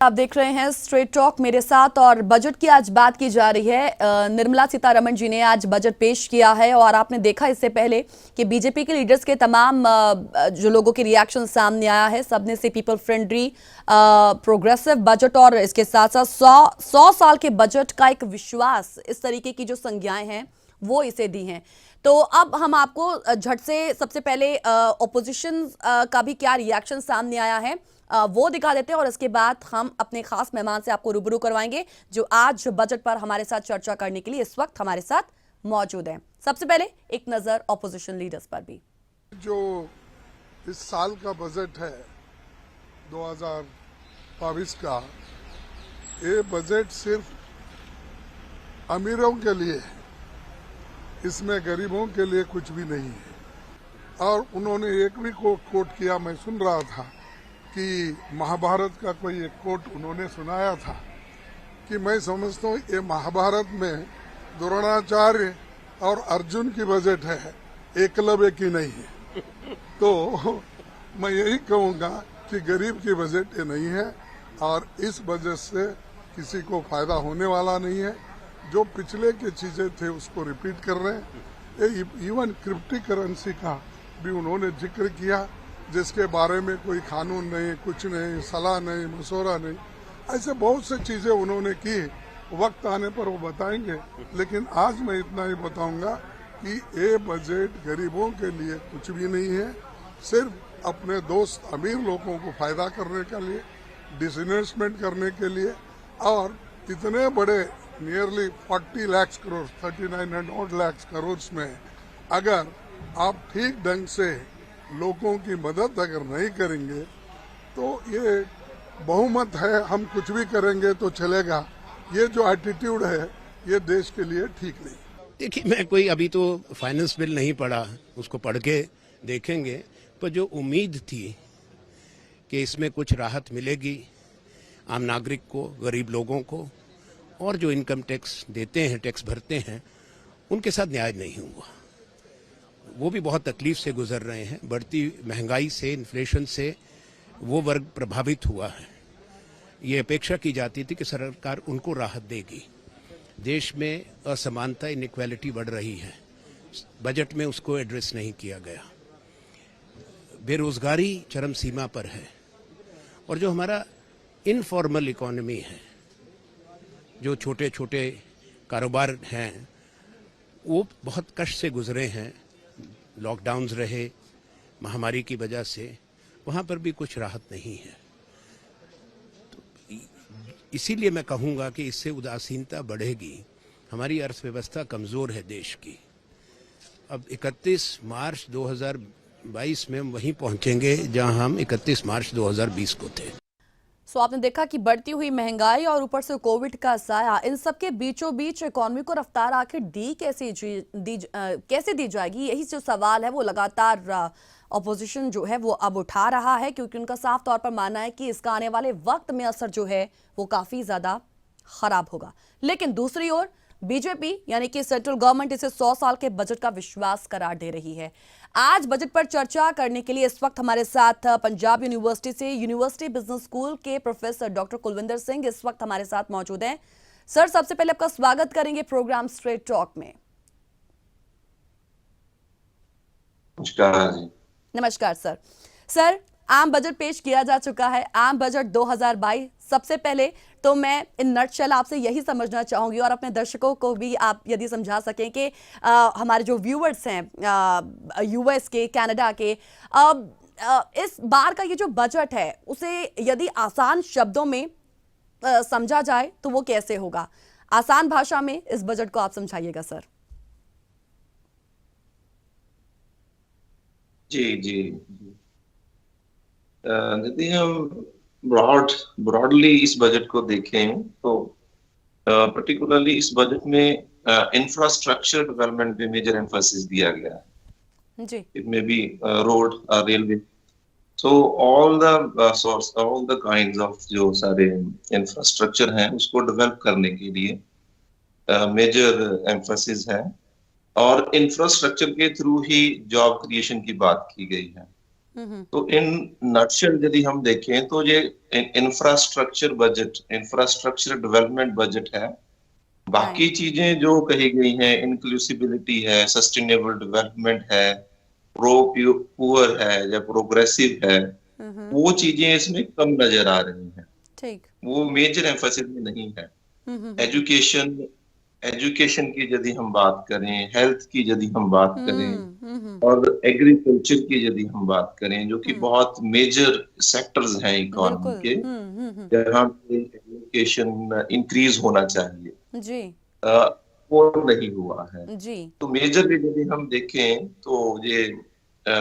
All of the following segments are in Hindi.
आप देख रहे हैं स्ट्रेट टॉक मेरे साथ और बजट की आज बात की जा रही है। निर्मला सीतारमण जी ने आज बजट पेश किया है और आपने देखा इससे पहले कि बीजेपी के लीडर्स के तमाम जो लोगों के रिएक्शन सामने आया है, सबने से पीपल फ्रेंडली प्रोग्रेसिव बजट और इसके साथ साथ 100 साल के बजट का एक विश्वास, इस तरीके की जो संज्ञाएं हैं वो इसे दी हैं। तो अब हम आपको झट से सबसे पहले ओपोजिशन का भी क्या रिएक्शन सामने आया है वो दिखा देते हैं और इसके बाद हम अपने खास मेहमान से आपको रूबरू करवाएंगे जो आज बजट पर हमारे साथ चर्चा करने के लिए इस वक्त हमारे साथ मौजूद हैं। सबसे पहले एक नजर ऑपोजिशन लीडर्स पर भी। जो इस साल का बजट है 2022 का, ये बजट सिर्फ अमीरों के लिए है, इसमें गरीबों के लिए कुछ भी नहीं है। और उन्होंने एक भी कोट किया, मैं सुन रहा था कि महाभारत का कोई एक कोट उन्होंने सुनाया था कि मैं समझता हूँ ये महाभारत में द्रोणाचार्य और अर्जुन की बजट है, एकलव्य की नहीं है। तो मैं यही कहूँगा कि गरीब की बजट ये नहीं है और इस बजट से किसी को फायदा होने वाला नहीं है। जो पिछले की चीजें थे उसको रिपीट कर रहे हैं। इवन क्रिप्टो करेंसी का भी उन्होंने जिक्र किया, जिसके बारे में कोई कानून नहीं, कुछ नहीं, सलाह नहीं, मशवरा नहीं। ऐसे बहुत से चीजें उन्होंने की, वक्त आने पर वो बताएंगे। लेकिन आज मैं इतना ही बताऊंगा कि ये बजट गरीबों के लिए कुछ भी नहीं है, सिर्फ अपने दोस्त अमीर लोगों को फायदा करने के लिए, डिसइन्वेस्टमेंट करने के लिए। और इतने बड़े नियरली 40 लाख करोड़, 3900 लाख करोड़ में अगर आप ठीक ढंग से लोगों की मदद अगर नहीं करेंगे तो ये बहुमत है, हम कुछ भी करेंगे तो चलेगा, ये जो एटीट्यूड है ये देश के लिए ठीक नहीं। देखिए, मैं कोई अभी तो फाइनेंस बिल नहीं पढ़ा, उसको पढ़ के देखेंगे, पर जो उम्मीद थी कि इसमें कुछ राहत मिलेगी आम नागरिक को, गरीब लोगों को, और जो इनकम टैक्स देते हैं, टैक्स भरते हैं, उनके साथ न्याय नहीं हुआ। वो भी बहुत तकलीफ से गुजर रहे हैं। बढ़ती महंगाई से, इन्फ्लेशन से वो वर्ग प्रभावित हुआ है। ये अपेक्षा की जाती थी कि सरकार उनको राहत देगी। देश में असमानता, इनइक्वालिटी बढ़ रही है, बजट में उसको एड्रेस नहीं किया गया। बेरोजगारी चरम सीमा पर है और जो हमारा इनफॉर्मल इकोनॉमी है, जो छोटे छोटे कारोबार हैं, वो बहुत कष्ट से गुजरे हैं। लॉकडाउन्स रहे महामारी की वजह से, वहाँ पर भी कुछ राहत नहीं है। तो इसीलिए मैं कहूँगा कि इससे उदासीनता बढ़ेगी, हमारी अर्थव्यवस्था कमज़ोर है देश की। अब 31 मार्च 2022 में हम वहीं पहुँचेंगे जहाँ हम 31 मार्च 2020 को थे। सो आपने देखा कि बढ़ती हुई महंगाई और ऊपर से कोविड का साया, इन सबके बीचों बीच इकोनॉमी को रफ्तार आखिर कैसे दी जाएगी, यही जो सवाल है वो लगातार ऑपोजिशन जो है वो अब उठा रहा है, क्योंकि उनका साफ तौर पर मानना है कि इसका आने वाले वक्त में असर जो है वो काफी ज्यादा खराब होगा। लेकिन दूसरी ओर बीजेपी यानी कि सेंट्रल गवर्नमेंट इसे 100 साल के बजट का विश्वास करार दे रही है। आज बजट पर चर्चा करने के लिए इस वक्त हमारे साथ पंजाब यूनिवर्सिटी से यूनिवर्सिटी बिजनेस स्कूल के प्रोफेसर डॉक्टर कुलविंदर सिंह इस वक्त हमारे साथ मौजूद हैं। सर, सबसे पहले आपका स्वागत करेंगे प्रोग्राम स्ट्रेट टॉक में। नमस्कार जी। नमस्कार सर। सर, आम बजट पेश किया जा चुका है, आम बजट 2022। सबसे पहले तो मैं इन नटशेल आपसे यही समझना चाहूंगी और अपने दर्शकों को भी आप यदि समझा सकें कि हमारे जो व्यूअर्स हैं यूएस के, कनाडा के, इस बार का ये जो बजट है उसे यदि आसान शब्दों में समझा जाए तो वो कैसे होगा? आसान भाषा में इस बजट को आप समझाइएगा सर। जी जी। यदि हम ब्रॉडली इस बजट को देखें तो पर्टिकुलरली इस बजट में इंफ्रास्ट्रक्चर डेवलपमेंट पे मेजर एम्फोसिस दिया गया है जी। It may be road, railway, so all the kinds of जो सारे इंफ्रास्ट्रक्चर हैं उसको डेवलप करने के लिए मेजर एम्फोसिस है और इंफ्रास्ट्रक्चर के थ्रू ही जॉब क्रिएशन की बात की गई है। तो इन नटशेल यदि हम देखें तो ये infrastructure budget, infrastructure development budget है। बाकी चीजें जो कही गई हैं, इंक्लूसिबिलिटी है, सस्टेनेबल डेवलपमेंट है, प्रो पुअर है या प्रोग्रेसिव है, वो चीजें इसमें कम नजर आ रही हैं। ठीक। वो मेजर एम्फोसिस में नहीं है। एजुकेशन, एजुकेशन की यदि हम बात करें, हेल्थ की यदि हम बात करें और एग्रीकल्चर की यदि हम बात करें, जो कि बहुत मेजर सेक्टर्स हैं इकोनॉमी बिल्कुल। के, जहाँ पे एजुकेशन इंक्रीज होना चाहिए, जी। वो नहीं हुआ है। जी। तो मेजर यदि हम देखें तो ये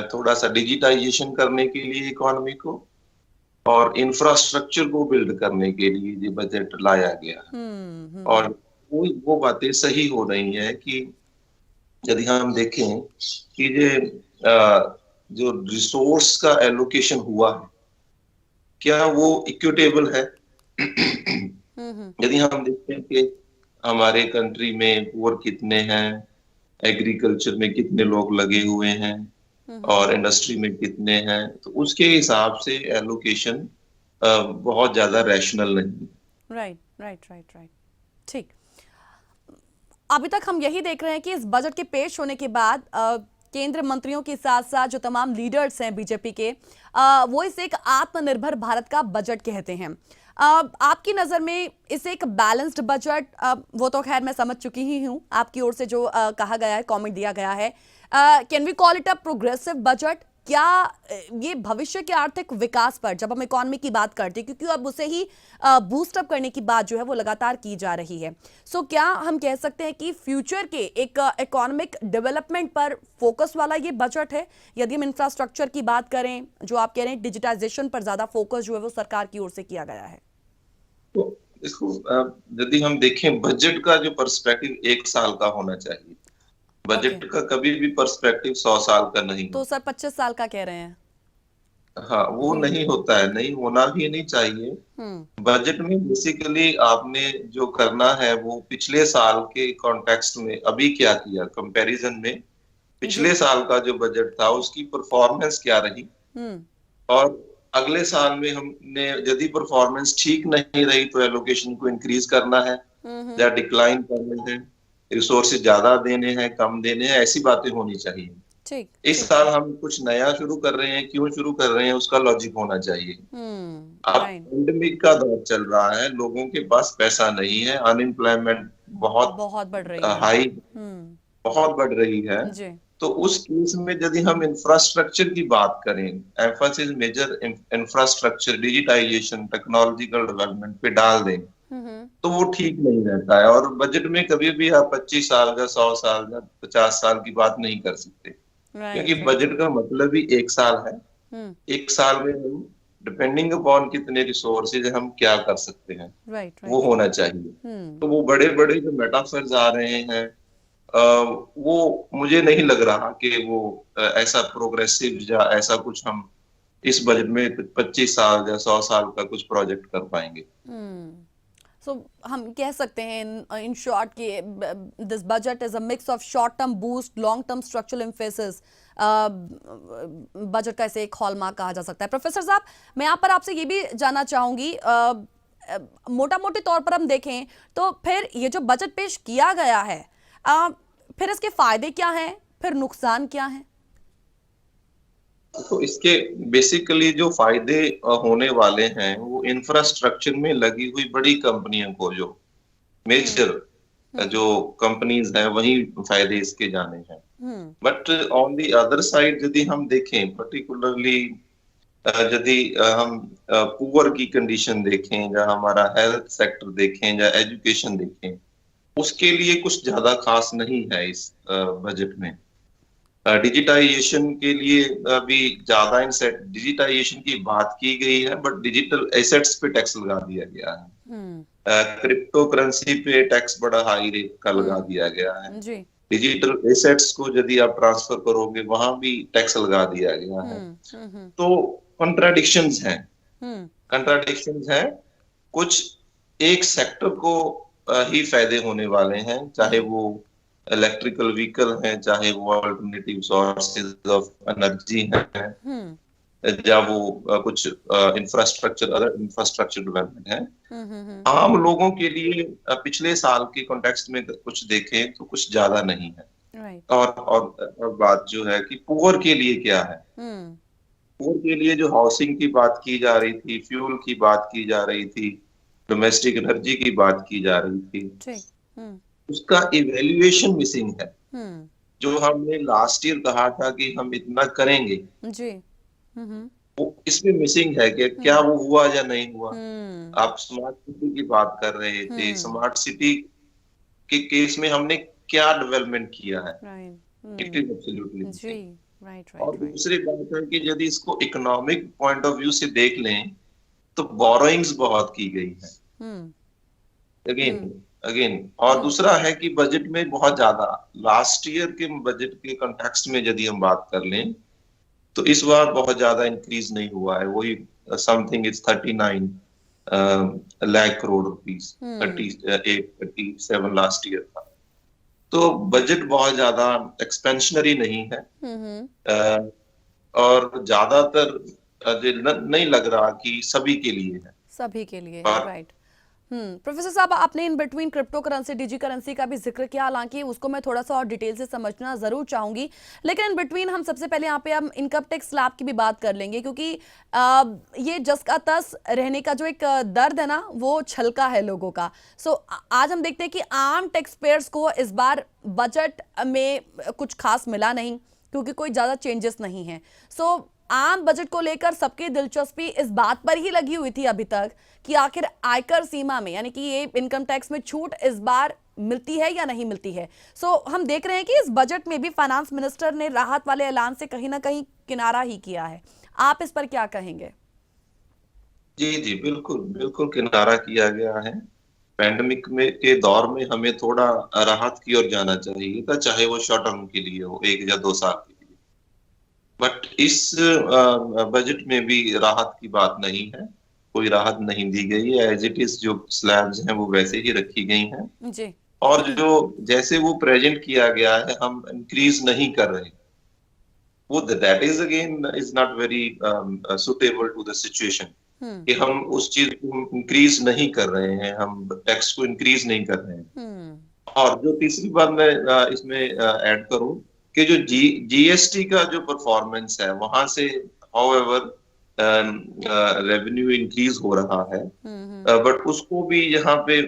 थोड़ा सा डिजिटाइजेशन करने के लिए इकोनॉमी को और इंफ्रास्ट्रक्चर को बिल्ड करने के लिए ये बजट लाया गया है। और वो बातें सही हो रही हैं कि यदि हम देखें कि ये जो रिसोर्स का एलोकेशन हुआ है, क्या वो इक्विटेबल है? यदि हम देखते हैं कि हमारे कंट्री में पुअर कितने हैं, एग्रीकल्चर में कितने लोग लगे हुए हैं और इंडस्ट्री में कितने हैं, तो उसके हिसाब से एलोकेशन बहुत ज्यादा रैशनल नहीं है। Right, right, right, right. ठीक। अभी तक हम यही देख रहे हैं कि इस बजट के पेश होने के बाद केंद्र मंत्रियों के साथ साथ जो तमाम लीडर्स हैं बीजेपी के, वो इसे एक आत्मनिर्भर भारत का बजट कहते हैं। आपकी नजर में इसे एक बैलेंस्ड बजट, वो तो खैर मैं समझ चुकी ही हूं आपकी ओर से जो कहा गया है, कमेंट दिया गया है, can we call it a progressive budget? क्या ये भविष्य के आर्थिक विकास पर, जब हम इकोनॉमी की बात करते हैं, क्योंकि अब उसे ही बूस्ट अप करने की बात जो है वो लगातार की जा रही है, सो क्या हम कह सकते हैं कि फ्यूचर के एक इकोनॉमिक डेवलपमेंट पर फोकस वाला ये बजट है? यदि हम इंफ्रास्ट्रक्चर की बात करें, जो आप कह रहे हैं डिजिटाइजेशन पर ज्यादा फोकस जो है वो सरकार की ओर से किया गया है। तो इसको यदि हम देखें, बजट का जो पर्सपेक्टिव 1 साल का होना चाहिए। बजट का कभी भी पर्सपेक्टिव 100 साल का नहीं तो होता। सर 25 साल का कह रहे हैं। हाँ, वो नहीं होता है, नहीं होना भी नहीं चाहिए। बजट में बेसिकली आपने जो करना है वो पिछले साल के कॉन्टेक्स्ट में अभी क्या किया, कंपैरिजन में पिछले साल का जो बजट था उसकी परफॉर्मेंस क्या रही, और अगले साल में हमने यदि परफॉर्मेंस ठीक नहीं रही तो एलोकेशन को इंक्रीज करना है या डिक्लाइन करना है, रिसोर्सेज ज्यादा देने हैं, कम देने हैं, ऐसी बातें होनी चाहिए। ठीक। इस साल हम कुछ नया शुरू कर रहे हैं, क्यों शुरू कर रहे हैं उसका लॉजिक होना चाहिए। अब पेंडेमिक का दौर चल रहा है, लोगों के पास पैसा नहीं है, अनएम्प्लॉयमेंट बहुत बहुत बढ़ रही है। हाई, बहुत बढ़ रही है। जी। तो उस केस में यदि हम इंफ्रास्ट्रक्चर की बात करें, emphasis major infrastructure, digitisation, technological development पे डाल दें तो वो ठीक नहीं रहता है। और बजट में कभी भी आप 25 साल का, 100 साल का, 50 साल की बात नहीं कर सकते, क्योंकि बजट का मतलब ही 1 साल है। 1 साल में हम डिपेंडिंग अपॉन कितने रिसोर्सेज हम क्या कर सकते हैं, वो होना चाहिए। तो वो बड़े बड़े जो मेटाफर्स आ रहे हैं, वो मुझे नहीं लग रहा कि वो ऐसा प्रोग्रेसिव या ऐसा कुछ हम इस बजट में 25 साल या 100 साल का कुछ प्रोजेक्ट कर पाएंगे। सो हम कह सकते हैं इन शॉर्ट कि this budget is a mix of short term boost, long term structural emphasis. Budget का इसे एक हॉलमार्क कहा जा सकता है। प्रोफेसर साहब, मैं यहाँ पर आपसे ये भी जानना चाहूंगी, मोटा मोटे तौर पर हम देखें तो फिर ये जो बजट पेश किया गया है, फिर इसके फायदे क्या हैं, फिर नुकसान क्या हैं? तो इसके बेसिकली जो फायदे होने वाले हैं वो इंफ्रास्ट्रक्चर में लगी हुई बड़ी कंपनियों को, जो मेजर जो कंपनीज हैं, वही फायदे इसके जाने हैं। But on the other side यदि हम देखें, पर्टिकुलरली यदि हम पुअर की कंडीशन देखें या हमारा हेल्थ सेक्टर देखें या एजुकेशन देखें, उसके लिए कुछ ज्यादा खास नहीं है इस बजट में। डिजिटाइजेशन के लिए अभी ज्यादा डिजिटाइजेशन की बात की गई है, बट डिजिटल एसेट्स पे टैक्स लगा दिया गया है। क्रिप्टो करेंसी पे टैक्स बड़ा हाई रेट का लगा दिया गया है। डिजिटल एसेट्स को यदि आप ट्रांसफर करोगे वहां भी टैक्स लगा दिया गया है। तो कंट्राडिक्शंस हैं। कुछ एक सेक्टर को ही फायदे होने वाले हैं, चाहे वो इलेक्ट्रिकल व्हीकल हैं, चाहे वो अल्टरनेटिव सोर्सेज ऑफ एनर्जी हैं, जब वो कुछ इंफ्रास्ट्रक्चर अदर इंफ्रास्ट्रक्चर डेवलपमेंट है। आम लोगों के लिए पिछले साल के कॉन्टेक्स्ट में कुछ देखें तो कुछ ज्यादा नहीं है। राइट। और बात जो है कि पुअर के लिए क्या है, पुअर के लिए जो हाउसिंग की बात की जा रही थी, फ्यूल की बात की जा रही थी, डोमेस्टिक एनर्जी की बात की जा रही थी, ठीक। उसका इवेल्युएशन मिसिंग है। हम्म। जो हमने लास्ट ईयर कहा था कि हम इतना करेंगे, जी। हम्म। वो इसमें मिसिंग है कि क्या वो हुआ या नहीं हुआ। हम्म। आप स्मार्ट सिटी की बात कर रहे थे, हम्म। स्मार्ट सिटी के केस में हमने क्या डेवलपमेंट किया है, राइट। इट इज एब्सोल्युटली जी। मिसिंग। राइट और राइट राइट। दूसरी बात है कि यदि इसको इकोनॉमिक पॉइंट ऑफ व्यू से देख लें तो बोरोइंग्स बहुत की गई है, हम्म। Again again. और दूसरा है कि बजट में बहुत ज्यादा, लास्ट ईयर के बजट के कॉन्टेक्स्ट में यदि हम बात कर लें तो इस बार बहुत ज्यादा इंक्रीज नहीं हुआ है। वही something is 39 lakh crore rupees, 38-37 last year था। तो बजट बहुत ज्यादा एक्सपेंशनरी नहीं है। अ, और ज्यादातर नहीं लग रहा कि सभी के लिए है। सभी के लिए है। पर राइट। प्रोफेसर साहब, आपने in between crypto currency, digi currency का भी जिक्र किया, हालांकि उसको मैं थोड़ा सा और डिटेल से समझना जरूर चाहूंगी, लेकिन इन बिटवीन हम सबसे पहले यहाँ पे हम इनकम टैक्स स्लैब की भी बात कर लेंगे, क्योंकि ये जस का तस रहने का जो एक दर्द है ना, वो छलका है लोगों का। सो आज हम देखते हैं कि आम टैक्स पेयर्स को इस बार बजट में कुछ खास मिला नहीं, क्योंकि कोई ज्यादा चेंजेस नहीं है। सो आम बजट को लेकर सबकी दिलचस्पी इस बात पर ही लगी हुई थी अभी तक कि आखिर आयकर सीमा में, यानी कि ये इनकम टैक्स में छूट इस बार मिलती है या नहीं मिलती है। सो हम देख रहे हैं कि इस बजट में भी फाइनेंस मिनिस्टर ने राहत वाले ऐलान से कहीं ना कहीं किनारा ही किया है। आप इस पर क्या कहेंगे? जी जी, बिल्कुल बिल्कुल किनारा किया गया है। पैंडेमिक में के दौर में हमें थोड़ा राहत की ओर जाना चाहिए था, चाहे वो शॉर्ट टर्म के लिए हो, 1 या 2 साल के लिए। बट इस बजट में भी राहत की बात नहीं है, कोई राहत नहीं दी गई है। एज इट इज जो स्लैब्स हैं वो वैसे ही रखी गई हैं। जी। और जो जैसे वो प्रेजेंट किया गया है, हम इंक्रीज नहीं कर रहे, वो that is again is not very suitable to the situation, कि हम उस चीज को इंक्रीज नहीं कर रहे हैं, हम टैक्स को इंक्रीज नहीं कर रहे हैं। और जो तीसरी बात मैं इसमें ऐड करूं कि जो जीएसटी का जो परफॉर्मेंस है, वहां से हाउएवर रेवेन्यू इंक्रीज हो रहा है, बट उसको भी यहाँ पे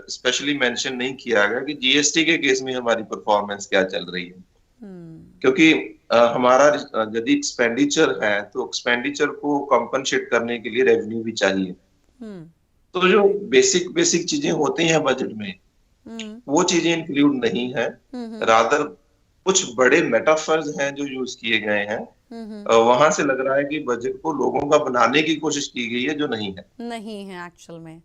स्पेशली मेंशन नहीं किया गया कि जीएसटी के केस में हमारी परफॉर्मेंस क्या चल रही है। क्योंकि हमारा यदि एक्सपेंडिचर है तो एक्सपेंडिचर को कंपनसेट करने के लिए रेवेन्यू भी चाहिए। तो जो बेसिक बेसिक चीजें होती हैं बजट में, वो चीजें इंक्लूड नहीं है। रादर कुछ बड़े मेटाफर्स हैं जो यूज किए गए हैं, वहां से लग रहा है कि बजट को लोगों का बनाने की कोशिश की गई है, जो नहीं है एक्चुअल में।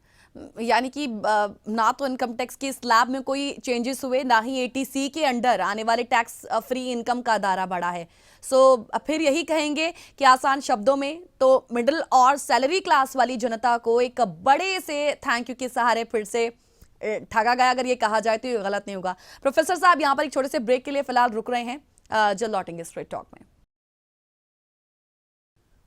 यानी कि ना तो इनकम टैक्स के स्लैब में कोई चेंजेस हुए, ना ही एटीसी के अंडर आने वाले टैक्स फ्री इनकम का दायरा बढ़ा है। सो फिर यही कहेंगे कि आसान शब्दों में तो मिडिल और सैलरी क्लास वाली जनता को एक बड़े से थैंक यू के सहारे फिर से ठगा गया, अगर ये कहा जाए तो ये गलत नहीं होगा। प्रोफेसर साहब यहाँ पर एक छोटे से ब्रेक के लिए फिलहाल रुक रहे हैं, जल्द लौटेंगे स्ट्रेट टॉक में।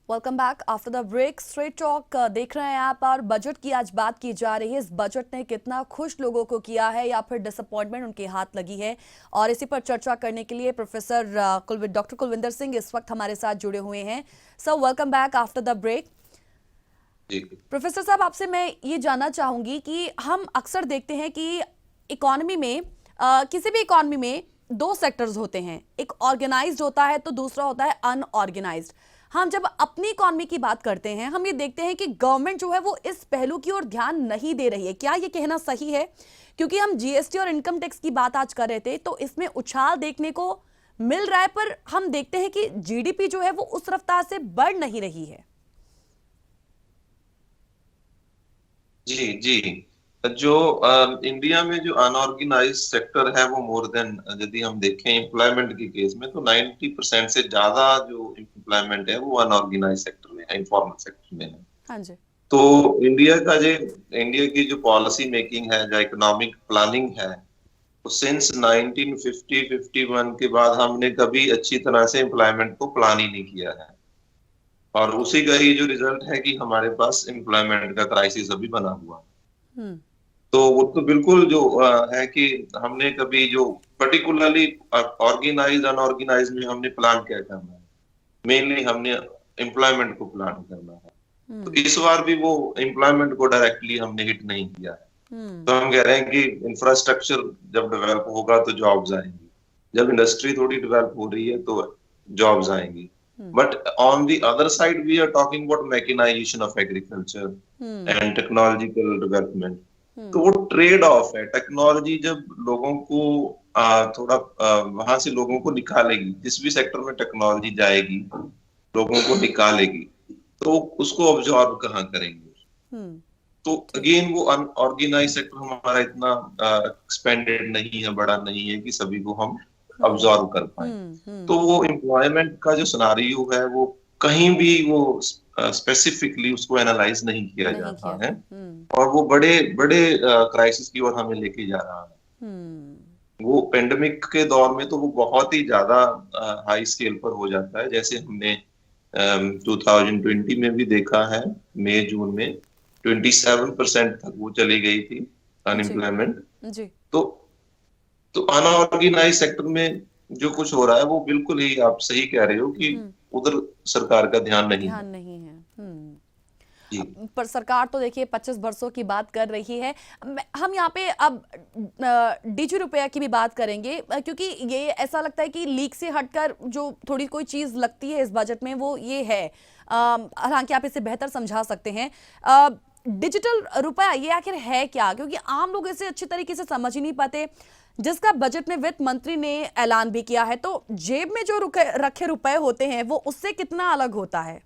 Welcome back after the break. Straight Talk देख रहे हैं आप, और बजट की आज बात की जा रही है। इस बजट ने कितना खुश लोगों को किया है या फिर डिसअपॉइंटमेंट उनके हाथ लगी है, और इसी पर चर्चा करने के लिए प्रोफेसर डॉक्टर कुलविंदर सिंह इस वक्त हमारे साथ जुड़े हुए हैं। Sir welcome back after the break. Professor साहब, आपसे मैं ये जानना चाहूंगी कि हम अक्सर देखते हैं कि इकोनॉमी में किसी भी इकोनॉमी में दो सेक्टर्स होते हैं, एक ऑर्गेनाइज्ड होता है तो दूसरा होता है अनऑर्गेनाइज्ड। हम जब अपनी इकोनॉमी की बात करते हैं, हम ये देखते हैं कि गवर्नमेंट जो है वो इस पहलू की ओर ध्यान नहीं दे रही है। क्या ये कहना सही है? क्योंकि हम जीएसटी और इनकम टैक्स की बात आज कर रहे थे, तो इसमें उछाल देखने को मिल रहा है, पर हम देखते हैं कि जीडीपी जो है वो उस रफ्तार से बढ़ नहीं रही है। जी जी, जो इंडिया में जो अनऑर्गेनाइज्ड सेक्टर है वो मोर देन, यदि हम देखें एम्प्लॉयमेंट के केस में, तो 90% से ज्यादा जो एम्प्लॉयमेंट है वो अनऑर्गेनाइज्ड सेक्टर में है, इनफॉर्मल सेक्टर में है। हाँ जी। तो इंडिया की जो पॉलिसी मेकिंग है, जो इकोनॉमिक प्लानिंग है, तो सिंस 1950-51 के बाद हमने कभी अच्छी तरह से एम्प्लॉयमेंट को प्लान ही नहीं किया है। और उसी का ही जो रिजल्ट है कि हमारे पास एम्प्लॉयमेंट का क्राइसिस अभी बना हुआ है। हम्म तो वो तो बिल्कुल जो है कि हमने कभी जो पर्टिकुलरली ऑर्गेनाइज अनऑर्गेनाइज में हमने प्लान क्या करना है, मेनली हमने एम्प्लॉयमेंट को प्लान करना है। तो हम्म इस बार भी वो एम्प्लॉयमेंट को डायरेक्टली हमने हिट नहीं किया है। हम्म तो हम कह रहे हैं कि इंफ्रास्ट्रक्चर जब डेवलप होगा तो जॉब्स आएंगी, जब इंडस्ट्री थोड़ी डेवलप हो रही है तो जॉब्स आएंगी। But on the other side we are talking about mechanisation of agriculture hmm and technological development. तो हम्म वो ट्रेड ऑफ है। टेक्नोलॉजी जब लोगों को थोड़ा वहां से लोगों को निकालेगी, जिस भी सेक्टर में टेक्नोलॉजी जाएगी लोगों को निकालेगी, तो उसको ऑब्जॉर्व कहाँ करेंगे? हम्म तो ठीक अगेन वो अनऑर्गेनाइज सेक्टर हमारा इतना एक्सपेंडेड नहीं है, बड़ा नहीं है कि सभी को हम हम्म ऑब्जॉर्व कर पाए। तो वो एम्प्लॉयमेंट का जो सिनारियो है वो कहीं भी वो स्पेसिफिकली उसको एनालाइज नहीं किया जा नहीं किया रहा है, हम्म और वो बड़े बड़े क्राइसिस की ओर हमें लेके जा रहा है। हम्म वो पेंडेमिक के दौर में तो वो बहुत ही ज्यादा हाई स्केल पर हो जाता है, जैसे हमने 2020 में भी देखा है। मई जून में 27% तक वो चली गई थी जी अनएम्प्लॉयमेंट। जी तो तो अनऑर्गेनाइज सेक्टर में जो कुछ हो रहा है वो बिल्कुल ही आप सही कह रहे हो कि हम्म उधर सरकार का ध्यान नहीं ध्यान है। नहीं है जी। पर सरकार तो देखिए 25 वर्षों की बात कर रही है। हम यहाँ पे अब डिजी रुपया की भी बात करेंगे, क्योंकि ये ऐसा लगता है कि लीक से हटकर जो थोड़ी कोई चीज लगती है इस बजट में वो ये है। हालांकि आप इसे बेहतर समझा सकते हैं। डिजिटल रुपया ये आखिर है क्या, क्योंकि आम लोग इसे अच्छी तरीके से समझ ही नहीं पाते। जिसका बजट में वित्त मंत्री ने ऐलान भी किया है, तो जेब में जो रखे रुपए होते हैं वो उससे कितना अलग होता है?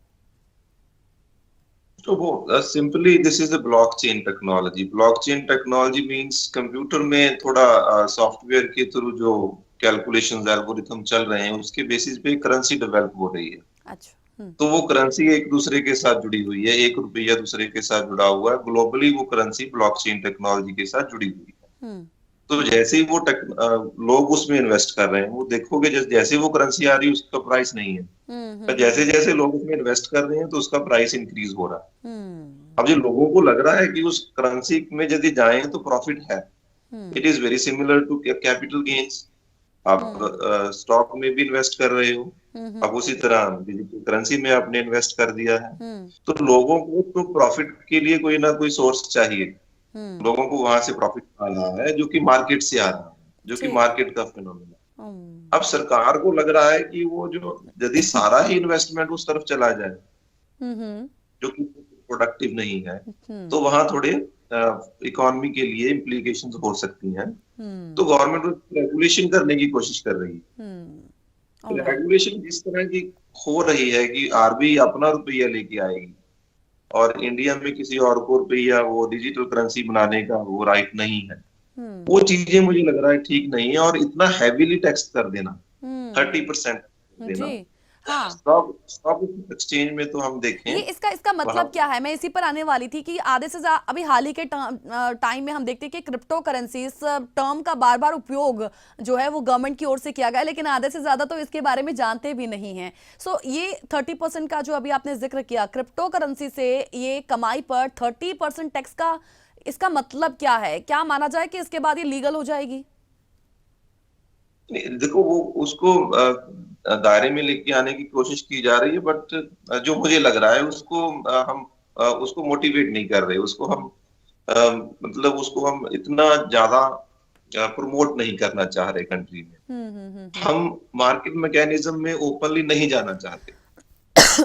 तो वो simply this is a blockchain technology. Blockchain technology means computer में थोड़ा सॉफ्टवेयर के थ्रू जो कैलकुलेशंस एल्गोरिथम चल रहे हैं उसके बेसिस पे करेंसी डेवलप हो रही है। अच्छा तो वो करेंसी एक दूसरे के साथ जुड़ी हुई है, एक रुपया दूसरे के साथ जुड़ा हुआ है। ग्लोबली वो करेंसी ब्लॉकचेन टेक्नोलॉजी के साथ जुड़ी हुई है। हम्म तो जैसे ही वो लोग उसमें इन्वेस्ट कर रहे हैं, वो देखोगे जैसे वो करेंसी आ रही है उसका प्राइस नहीं है, पर जैसे हम्म जैसे लोग उसमें इन्वेस्ट कर रहे हैं तो उसका प्राइस इंक्रीज हो रहा है। हम्म अब जो लोगों को लग रहा है कि उस करेंसी में यदि जाएं तो प्रॉफिट है, hmm it is very similar to capital gains. आप स्टॉक में भी इन्वेस्ट कर रहे हो, हम्म अब उसी तरह डिजिटल करेंसी में आपने इन्वेस्ट कर दिया है। हम्म तो लोगों को तो प्रॉफिट के लिए कोई ना कोई सोर्स चाहिए। हम्म लोगों को वहां से प्रॉफिट आ रहा है जो कि मार्केट से आ रहा है, जो कि ठीक मार्केट का फिनोमेना। हम्म अब सरकार को लग रहा है कि वो जो यदि सारा ही इन्वेस्टमेंट उस तरफ चला जाए हम्म जो कि प्रोडक्टिव नहीं है, हम्म तो वहां थोड़े इकोनॉमी के लिए इम्प्लीकेशंस हो सकती हैं। तो हम्म गवर्नमेंट रेगुलेशन करने की कोशिश कर रही है। ऑलराइट रेगुलेशन इस तरह की हो रही है कि आरबीआई अपना रुपया लेके आएगी और इंडिया में किसी और को रुपया वो डिजिटल करेंसी बनाने का वो राइट नहीं है। हम्म वो चीजें मुझे लग रहा है ठीक नहीं है। और इतना हैवीली टैक्स कर देना, 30% देना। जी हाँ। स्टॉक स्टॉक एक्सचेंज में तो हम देखें ये इसका इसका वहां मतलब क्या है, मैं इसी पर आने वाली थी कि आधे से ज्यादा अभी हाल ही के टाइम में हम देखते हैं कि क्रिप्टो करेंसी इस टर्म का बार बार उपयोग जो है वो गवर्नमेंट की ओर से किया गया है, लेकिन आधे से ज्यादा तो इसके बारे में जानते भी नहीं हैं। सो ये 30% का जो अभी आपने जिक्र किया क्रिप्टो करेंसी से ये कमाई पर 30% टैक्स का, इसका मतलब क्या है? क्या माना जाए कि इसके बाद ये लीगल हो जाएगी? देखो वो उसको दायरे में लेके आने की कोशिश की जा रही है, बट जो मुझे लग रहा है उसको हम उसको मोटिवेट नहीं कर रहे, उसको हम अ, मतलब उसको हम इतना ज्यादा प्रमोट नहीं करना चाह रहे कंट्री में। हम मार्केट मैकेनिज्म में ओपनली नहीं जाना चाहते।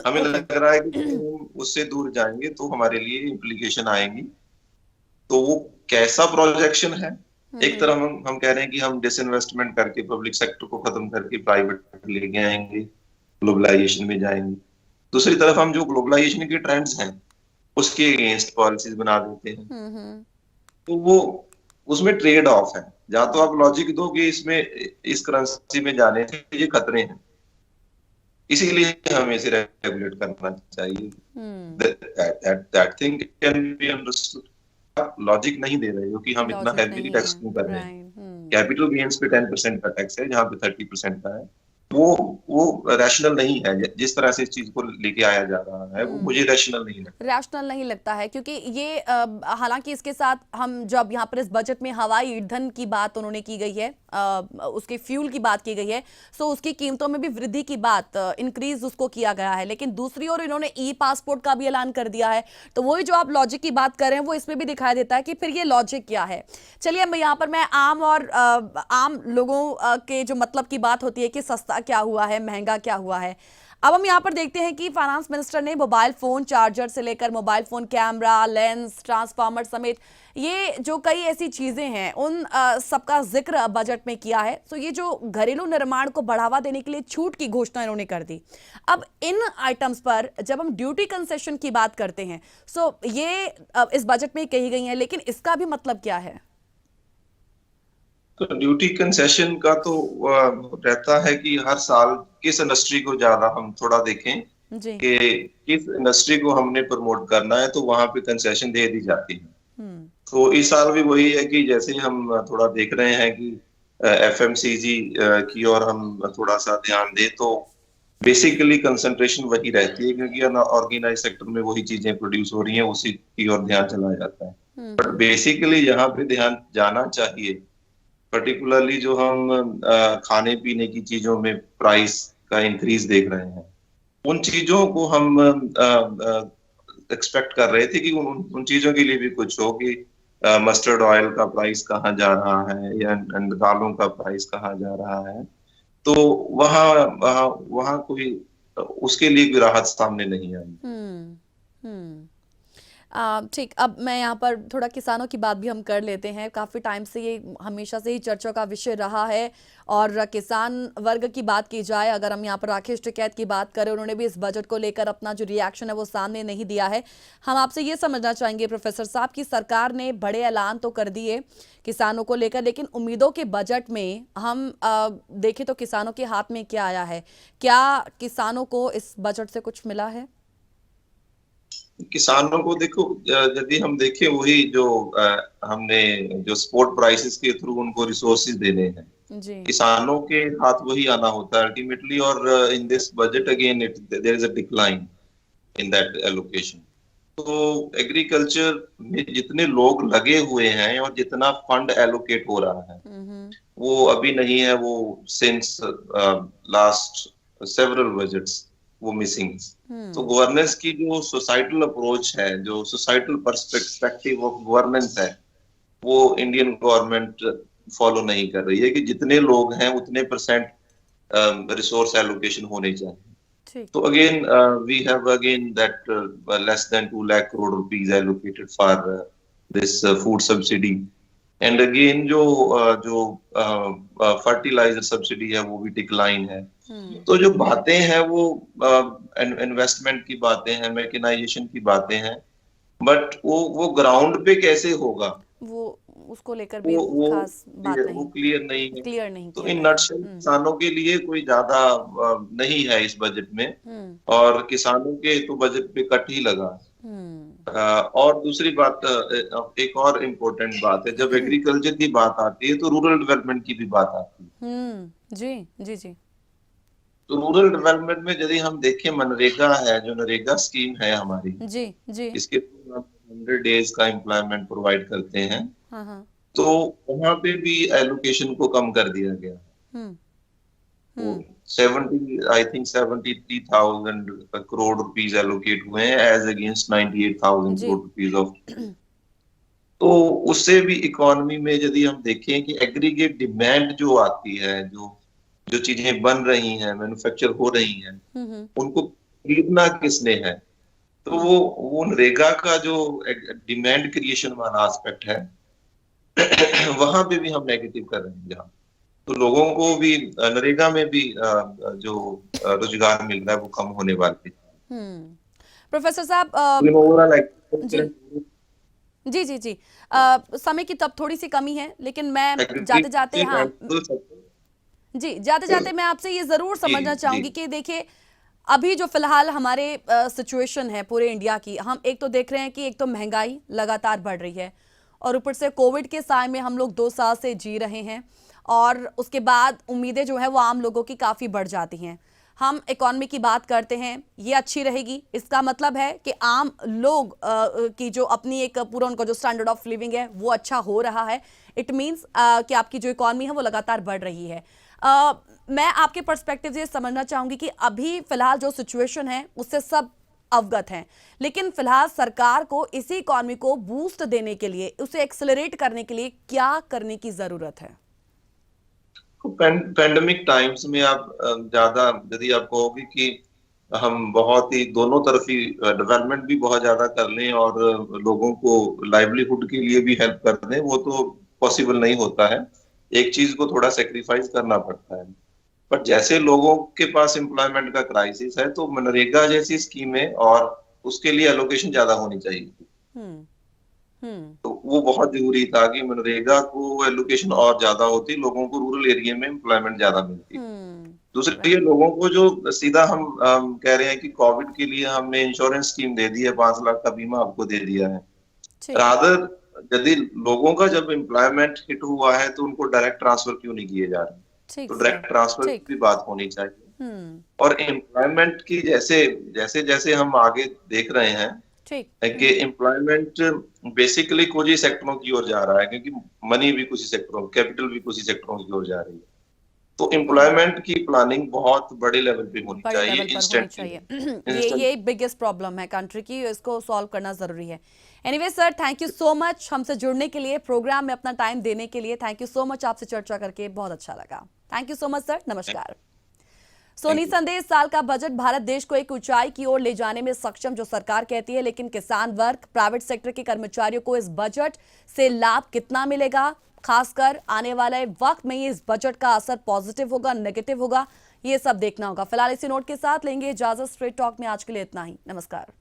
हमें ओके लग रहा है कि जब हम उससे दूर जाएंगे तो हमारे लिए इम्प्लीकेशन आएंगी। तो वो कैसा प्रोजेक्शन है? एक तरफ हम कह रहे हैं कि हम डिसइन्वेस्टमेंट करके पब्लिक सेक्टर को खत्म करके प्राइवेट लेके आएंगे, ग्लोबलाइजेशन में जाएंगे। दूसरी तरफ हम जो ग्लोबलाइजेशन के ट्रेंड्स हैं उसके अगेंस्ट पॉलिसीज बना देते हैं। तो वो उसमें ट्रेड ऑफ है। या तो आप लॉजिक दो कि इसमें इस करेंसी में जाने से ये खतरे हैं, इसीलिए हमें इसे रेगुलेट करना चाहिए। That thing can be understood. आप लॉजिक नहीं दे रहे हो कि हम इतना लॉजिक हैवीली नहीं टैक्स है क्यों कर रहे हैं। राइट कैपिटल गेन्स पे 10% का टैक्स है जहाँ पे 30% का है। वो रैशनल नहीं है। जिस तरह से इस चीज को लेके आया जा रहा है वो मुझे रैशनल नहीं लगता। रैशनल नहीं लगता है, क्योंकि ये हालांकि इसके साथ हम जब यहाँ पर इस बजट में हवाई ईंधन की बात उन्होंने की गई है, उसके फ्यूल की बात की गई है, सो उसकी कीमतों में भी वृद्धि की बात, इंक्रीज उसको किया गया है। लेकिन दूसरी ओर इन्होंने ई पासपोर्ट का भी ऐलान कर दिया है। तो वही जो आप लॉजिक की बात कर रहे हैं वो इसमें भी दिखाई देता है कि फिर ये लॉजिक क्या है। चलिए अब यहाँ पर मैं आम और आम लोगों के जो मतलब की बात होती है कि सस्ता क्या हुआ है, महंगा क्या हुआ है। अब हम यहाँ पर देखते हैं कि फाइनेंस मिनिस्टर ने मोबाइल फोन चार्जर से लेकर mobile phone camera, lens, transformer समेत ये जो कई ऐसी चीजें हैं उन सबका जिक्र बजट में किया है। तो ये जो घरेलू निर्माण को बढ़ावा देने के लिए छूट की घोषणा इन्होंने कर दी। अब इन आइटम्स पर जब हम ड्यूटी कंसेशन की बात करते हैं, सो ये इस बजट में कही गई है, लेकिन इसका भी मतलब क्या है? तो ड्यूटी कंसेशन का तो रहता है कि हर साल किस इंडस्ट्री को ज्यादा हम थोड़ा देखें जी। कि किस इंडस्ट्री को हमने प्रमोट करना है, तो वहां पे कंसेशन दे दी जाती है। हम्म। तो इस साल भी वही है कि जैसे हम थोड़ा देख रहे हैं कि एफएमसीजी की ओर हम थोड़ा सा ध्यान दें, तो बेसिकली कंसंट्रेशन वही रहती है, क्योंकि ऑर्गेनाइज सेक्टर में वही चीजें प्रोड्यूस हो रही हैं, उसी की ओर ध्यान चला जाता है। बट बेसिकली यहाँ पे ध्यान जाना चाहिए, पर्टिकुलरली जो हम खाने पीने की चीजों में प्राइस का इंक्रीज देख रहे हैं, उन चीजों को हम एक्सपेक्ट कर रहे थे कि उन चीजों के लिए भी कुछ हो कि मस्टर्ड ऑयल का प्राइस कहाँ जा रहा है या दालों का प्राइस कहाँ जा रहा है। तो वहाँ वहाँ वहाँ कोई उसके लिए भी राहत सामने नहीं आई। हम्म। ठीक, अब मैं यहाँ पर थोड़ा किसानों की बात भी हम कर लेते हैं। काफ़ी टाइम से ये हमेशा से ही चर्चा का विषय रहा है। और किसान वर्ग की बात की जाए, अगर हम यहाँ पर राकेश टिकैत की बात करें, उन्होंने भी इस बजट को लेकर अपना जो रिएक्शन है वो सामने नहीं दिया है। हम आपसे ये समझना चाहेंगे प्रोफेसर साहब कि सरकार ने बड़े ऐलान तो कर दिए किसानों को लेकर, लेकिन उम्मीदों के बजट में हम देखें तो किसानों के हाथ में क्या आया है? क्या किसानों को इस बजट से कुछ मिला है? किसानों को देखो, यदि हम देखें वही जो हमने जो स्पोर्ट प्राइसेस के थ्रू उनको रिसोर्सेज देने हैं, जी। किसानों के हाथ वही आना होता है अल्टीमेटली। और in this budget again there is a decline in that allocation. तो एग्रीकल्चर में जितने लोग लगे हुए हैं और जितना फंड एलोकेट हो रहा है वो अभी नहीं है, वो सिंस लास्ट सेवरल बजट्स वो मिसिंग। तो गवर्नेंस की जो सोसाइटल अप्रोच है, जो सोसाइटल पर्सपेक्टिव ऑफ गवर्नेंस है, वो इंडियन गवर्नमेंट फॉलो नहीं कर रही है कि जितने लोग हैं उतने परसेंट रिसोर्स एलोकेशन होने चाहिए। तो again we have again that less than 2 lakh crore rupees allocated for this food subsidy. And again जो फर्टिलाइजर सब्सिडी है वो भी डिक्लाइन है। तो जो बातें हैं वो इन्वेस्टमेंट की बातें हैं, मैकेनाइजेशन की बातें हैं, बट वो ग्राउंड पे कैसे होगा वो उसको लेकर भी वो खास बात वो नहीं, क्लियर नहीं है। क्लियर नहीं तो किया इन गया है। नटशेल किसानों के लिए कोई ज्यादा नहीं है इस बजट में, और किसानों के तो बजट पे कट ही लगा। और दूसरी बात, एक और इम्पोर्टेंट बात है, जब एग्रीकल्चर की बात आती है तो रूरल डेवलपमेंट की भी बात आती है। जी जी जी। तो रूरल डेवलपमेंट में यदि हम देखें, मनरेगा है, जो नरेगा स्कीम है हमारी, जी जी। इसके 100 डेज का एम्प्लॉयमेंट प्रोवाइड करते हैं। हाँ हाँ। तो वहां पे भी एलोकेशन को कम कर दिया गया। तो 73,000 करोड़ रुपीस एलोकेट हुए हैं as against 98,000 crore rupees of. तो उससे भी इकोनॉमी में यदि हम देखें कि एग्रीगेट डिमांड जो आती है, जो चीजें बन रही हैं, मैन्युफैक्चर हो रही हैं, उनको खरीदना किसने है, तो वो नरेगा का जो डिमांड क्रिएशन वाला एस्पेक्ट है वहां पे भी हम नेगेटिव कर रहे हैं। जहाँ तो लोगों को भी नरेगा में भी जो रोजगार मिल रहा है वो कम होने वाले। प्रोफेसर साहब, जी जी जी जी, समय की तब थोड़ी सी कमी है, लेकिन मैं जाते जाते, हाँ जी, जाते जाते मैं आपसे ये जरूर समझना चाहूंगी कि देखिए अभी जो फिलहाल हमारे सिचुएशन है पूरे इंडिया की, हम एक तो देख रहे हैं कि एक तो महंगाई लगातार बढ़ रही है, और ऊपर से कोविड के साए में हम लोग 2 साल से जी रहे हैं, और उसके बाद उम्मीदें जो है वो आम लोगों की काफ़ी बढ़ जाती हैं। हम इकॉनमी की बात करते हैं, ये अच्छी रहेगी, इसका मतलब है कि आम लोग की जो अपनी एक पूरा उनका जो स्टैंडर्ड ऑफ लिविंग है वो अच्छा हो रहा है। इट मीन्स कि आपकी जो इकॉनमी है वो लगातार बढ़ रही है। मैं आपके पर्सपेक्टिव से समझना चाहूंगी कि अभी फिलहाल जो सिचुएशन है उससे सब अवगत हैं, लेकिन फिलहाल सरकार को इसी इकॉनमी को बूस्ट देने के लिए, उसे एक्सेलरेट करने के लिए क्या करने की जरूरत है? पैंडेमिक टाइम्स में आप ज्यादा यदि आप कहोगे कि हम बहुत ही दोनों तरफी डेवलपमेंट भी बहुत ज्यादा कर लें और लोगों को लाइवलीहुड के लिए भी हेल्प कर दें, वो तो पॉसिबल नहीं होता है। एक चीज को थोड़ा सेक्रीफाइस करना पड़ता है। पर जैसे लोगों के पास एम्प्लॉयमेंट का क्राइसिस है, तो मनरेगा जैसी स्कीमें और उसके लिए एलोकेशन ज्यादा होनी चाहिए। हम्म। हम्म। तो वो बहुत जरूरी था कि मनरेगा को एलोकेशन और ज्यादा होती, लोगों को रूरल एरिया में एम्प्लॉयमेंट ज्यादा मिलती। दूसरे ये लोगों को जो सीधा हम कह रहे हैं कि कोविड के लिए हमने इंश्योरेंस स्कीम दे दी है, 5 लाख का बीमा आपको दे दिया है। ठीक। रादर यदि लोगों का जब एम्प्लॉयमेंट हिट हुआ है तो उनको डायरेक्ट ट्रांसफर क्यों नहीं किए जा रहे? ठीक तो सर। डायरेक्ट ट्रांसफर ठीक। की भी बात होनी चाहिए। हम्म। और एम्प्लॉयमेंट की जैसे जैसे जैसे हम आगे देख रहे हैं ठीक। कि एम्प्लॉयमेंट बेसिकली कुछ ही सेक्टरों की ओर जा रहा है, क्योंकि मनी भी कुछ ही सेक्टरों, कैपिटल भी कुछ ही सेक्टरों की ओर जा रही है। तो एम्प्लॉयमेंट की प्लानिंग बहुत बड़े लेवल पे होनी बड़े चाहिए, लेवल पर होनी इंस्टेंटली। चाहिए। ये बिगेस्ट प्रॉब्लम है कंट्री की, इसको सॉल्व करना जरूरी है। Anyway sir, thank you so much हमसे जुड़ने के लिए, प्रोग्राम में अपना टाइम देने के लिए। थैंक यू सो मच, आपसे चर्चा करके बहुत अच्छा लगा। Thank you so much sir, नमस्कार। सोनी संदेश, साल का बजट भारत देश को एक ऊंचाई की ओर ले जाने में सक्षम जो सरकार कहती है, लेकिन किसान वर्ग, प्राइवेट सेक्टर के कर्मचारियों को इस बजट से लाभ कितना मिलेगा, खासकर आने वाले वक्त में इस बजट का असर पॉजिटिव होगा, नेगेटिव होगा, ये सब देखना होगा। फिलहाल इसी नोट के साथ लेंगे इजाजत। स्ट्रेट टॉक में आज के लिए इतना ही। नमस्कार।